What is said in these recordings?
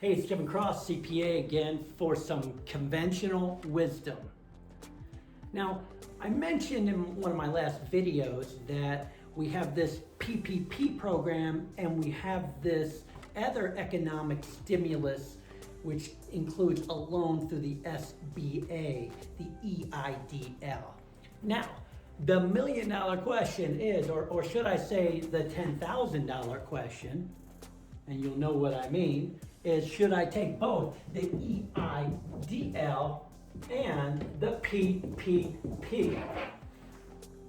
Hey, it's Kevin Cross, CPA, again for some conventional wisdom. Now, I mentioned in one of my last videos that we have this PPP program and we have this other economic stimulus which includes a loan through the SBA, the EIDL. Now, the $1 million question is, or should I say the $10,000 question, and you'll know what I mean, is should I take both the EIDL and the PPP?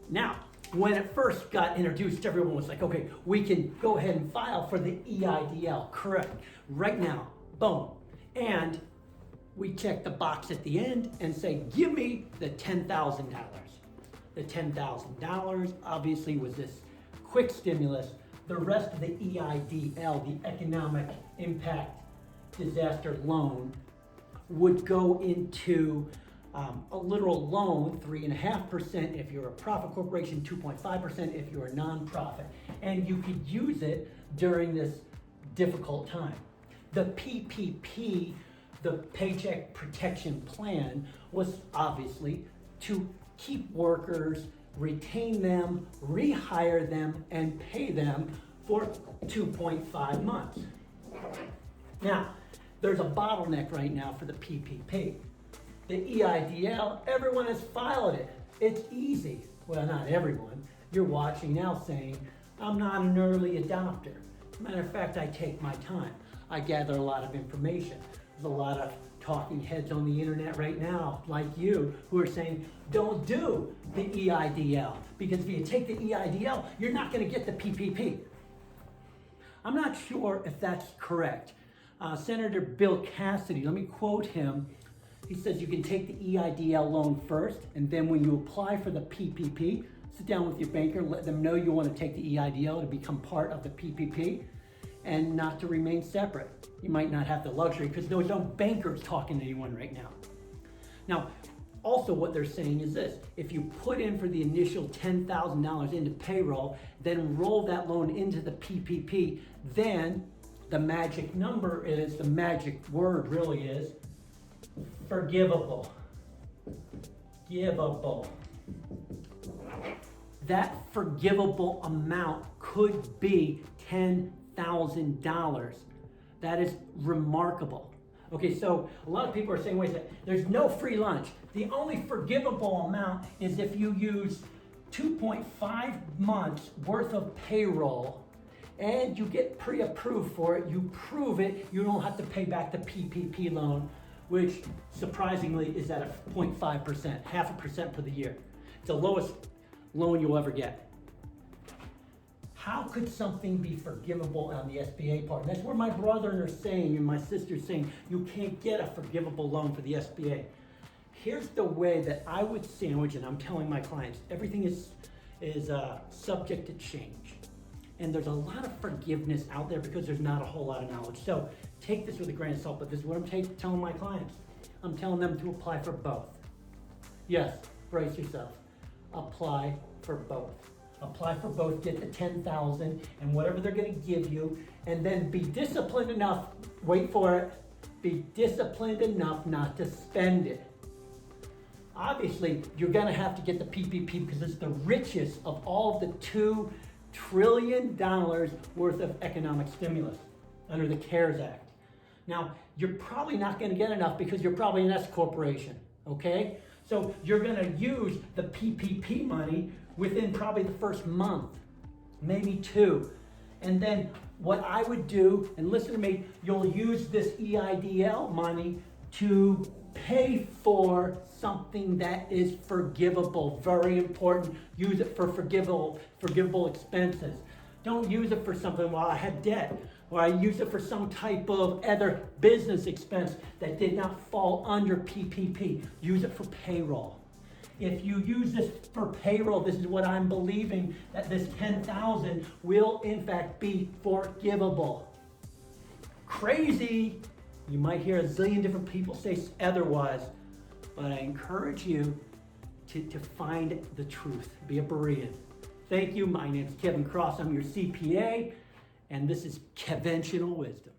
Now, when it first got introduced, everyone was like, okay, we can go ahead and file for the EIDL, correct, right now, boom. And we check the box at the end and say, give me the $10,000. The $10,000 obviously was this quick stimulus. The rest of the EIDL, the Economic Impact Disaster Loan, would go into a literal loan, 3.5% if you're a profit corporation, 2.5% if you're a nonprofit, and you could use it during this difficult time. The PPP, the Paycheck Protection Plan, was obviously to keep workers, retain them, rehire them, and pay them for 2.5 months. Now, there's a bottleneck right now for the PPP. The EIDL, everyone has filed it. It's easy. Well, not everyone. You're watching now saying, I'm not an early adopter. Matter of fact, I take my time. I gather a lot of information. There's a lot of talking heads on the internet right now, like you, who are saying, don't do the EIDL, because if you take the EIDL, you're not going to get the PPP. I'm not sure if that's correct. Senator Bill Cassidy, let me quote him. He says you can take the EIDL loan first, and then when you apply for the PPP, sit down with your banker, let them know you want to take the EIDL to become part of the PPP and not to remain separate. You might not have the luxury because there's no bankers talking to anyone right now. Now, also what they're saying is this: if you put in for the initial $10,000 into payroll, then roll that loan into the PPP, then the magic number is, the magic word really is, forgivable. Givable. That forgivable amount could be $10,000. That is remarkable. Okay, so a lot of people are saying, wait a second, there's no free lunch. The only forgivable amount is if you use 2.5 months worth of payroll and you get pre-approved for it, you prove it, you don't have to pay back the PPP loan, which surprisingly is at a 0.5%, 0.5% for the year. It's the lowest loan you'll ever get. How could something be forgivable on the SBA part? And that's where my brother are saying and my sister's saying you can't get a forgivable loan for the SBA. Here's the way that I would sandwich, and I'm telling my clients, everything is subject to change. And there's a lot of forgiveness out there because there's not a whole lot of knowledge. So take this with a grain of salt, but this is what I'm telling my clients. I'm telling them to apply for both. Yes, brace yourself. Apply for both. Apply for both, get the $10,000 and whatever they're going to give you, and then be disciplined enough, wait for it, be disciplined enough not to spend it. Obviously, you're going to have to get the PPP because it's the richest of all of the $2 trillion worth of economic stimulus under the CARES Act. Now, you're probably not going to get enough because you're probably an S corporation, okay? So you're going to use the PPP money within probably the first month, maybe two. And then what I would do, and listen to me, you'll use this EIDL money to pay for something that is forgivable. Very important. Use it for forgivable expenses. Don't use it for something, well, I had debt, or I use it for some type of other business expense that did not fall under PPP. Use it for payroll. If you use this for payroll, this is what I'm believing, that this $10,000 will in fact be forgivable. Crazy. You might hear a zillion different people say otherwise, but I encourage you to find the truth. Be a Berean. Thank you. My name is Kevin Cross. I'm your CPA, and this is Conventional Wisdom.